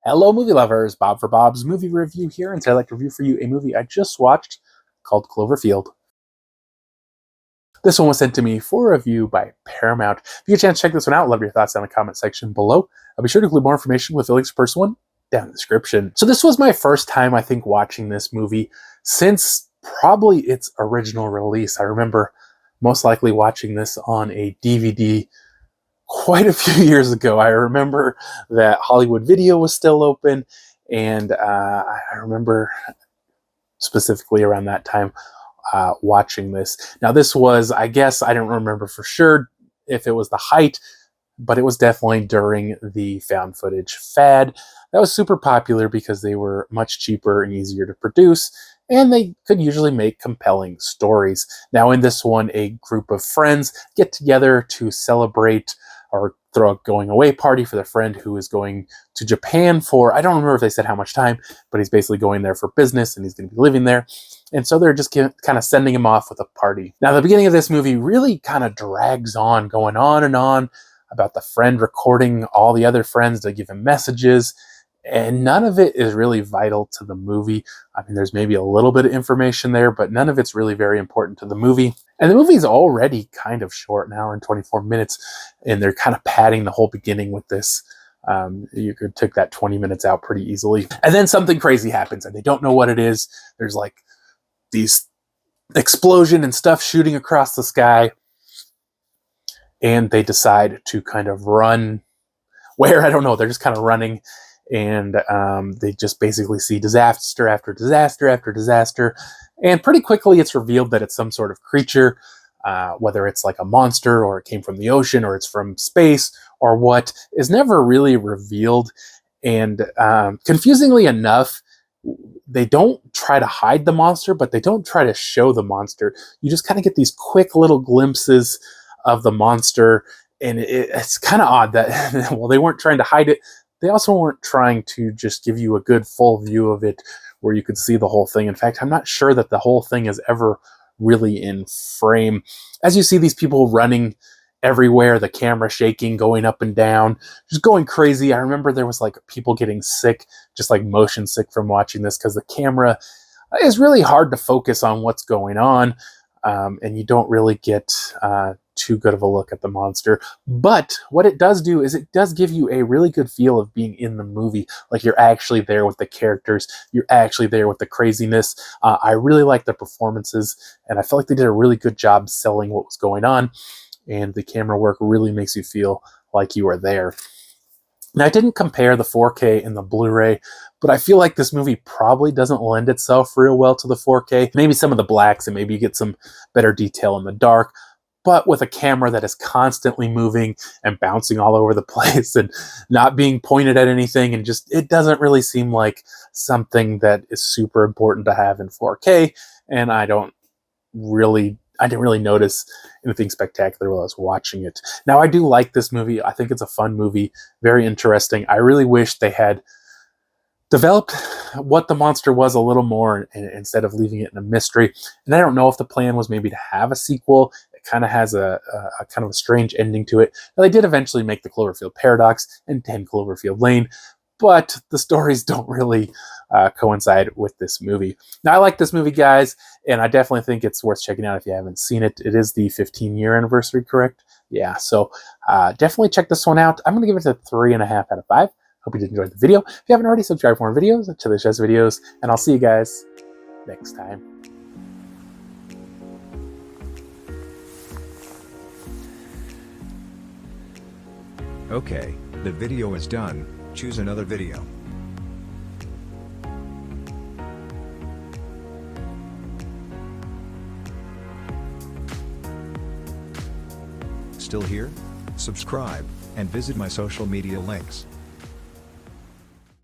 Hello movie lovers, Bob for Bob's Movie Review here, and today I'd like to review for you a movie I just watched called Cloverfield. This one was sent to me for review by Paramount. If you get a chance to check this one out, love your thoughts down in the comment section below. I'll be sure to include more information with the links to the first one down in the description. So this was my first time, I think, watching this movie since probably its original release. I remember most likely watching this on a DVD quite a few years ago. I remember that Hollywood Video was still open, and I remember specifically around that time watching this. Now this was, I guess, I don't remember for sure if it was the height, but it was definitely during the found footage fad. That was super popular because they were much cheaper and easier to produce, and they could usually make compelling stories. Now in this one, a group of friends get together to celebrate or throw a going away party for their friend who is going to Japan for, I don't remember if they said how much time, but he's basically going there for business and he's going to be living there. And so they're just kind of sending him off with a party. Now the beginning of this movie really kind of drags on, going on and on about the friend recording all the other friends to give him messages. And none of it is really vital to the movie. I mean, there's maybe a little bit of information there, but none of it's really very important to the movie. And the movie's already kind of short, an hour and 24 minutes, and they're kind of padding the whole beginning with this. You could take that 20 minutes out pretty easily. And then something crazy happens, and they don't know what it is. There's like these explosion and stuff shooting across the sky, and they decide to kind of run. Where? I don't know. They're just kind of running. And they just basically see disaster after disaster after disaster. And pretty quickly it's revealed that it's some sort of creature, whether it's like a monster or it came from the ocean or it's from space or what, is never really revealed. And confusingly enough, they don't try to hide the monster, but they don't try to show the monster. You just kind of get these quick little glimpses of the monster. And it's kind of odd that, well, they weren't trying to hide it. They also weren't trying to just give you a good full view of it where you could see the whole thing. In fact, I'm not sure that the whole thing is ever really in frame. As you see these people running everywhere, the camera shaking, going up and down, just going crazy. I remember there was like people getting sick, just like motion sick from watching this, because the camera is really hard to focus on what's going on. And you don't really get too good of a look at the monster. But what it does do is it does give you a really good feel of being in the movie. Like you're actually there with the characters. You're actually there with the craziness. I really like the performances, and I felt like they did a really good job selling what was going on. And the camera work really makes you feel like you are there. Now, I didn't compare the 4K and the Blu-ray, but I feel like this movie probably doesn't lend itself real well to the 4K. Maybe some of the blacks, and maybe you get some better detail in the dark, but with a camera that is constantly moving and bouncing all over the place and not being pointed at anything, and just, it doesn't really seem like something that is super important to have in 4K, and I didn't really notice anything spectacular while I was watching it. Now, I do like this movie. I think it's a fun movie, very interesting. I really wish they had developed what the monster was a little more instead of leaving it in a mystery. And I don't know if the plan was maybe to have a sequel. It kind of has a kind of a strange ending to it. Now, they did eventually make the Cloverfield Paradox and 10 Cloverfield Lane, but the stories don't really coincide with this movie. Now, I like this movie, guys, and I definitely think it's worth checking out if you haven't seen it. It is the 15-year anniversary, correct? Yeah, so definitely check this one out. I'm going to give it a 3.5 out of 5. Hope you did enjoy the video. If you haven't already, subscribe for more videos to the show's videos, and I'll see you guys next time. Okay, the video is done. Choose another video. Still here? Subscribe, and visit my social media links.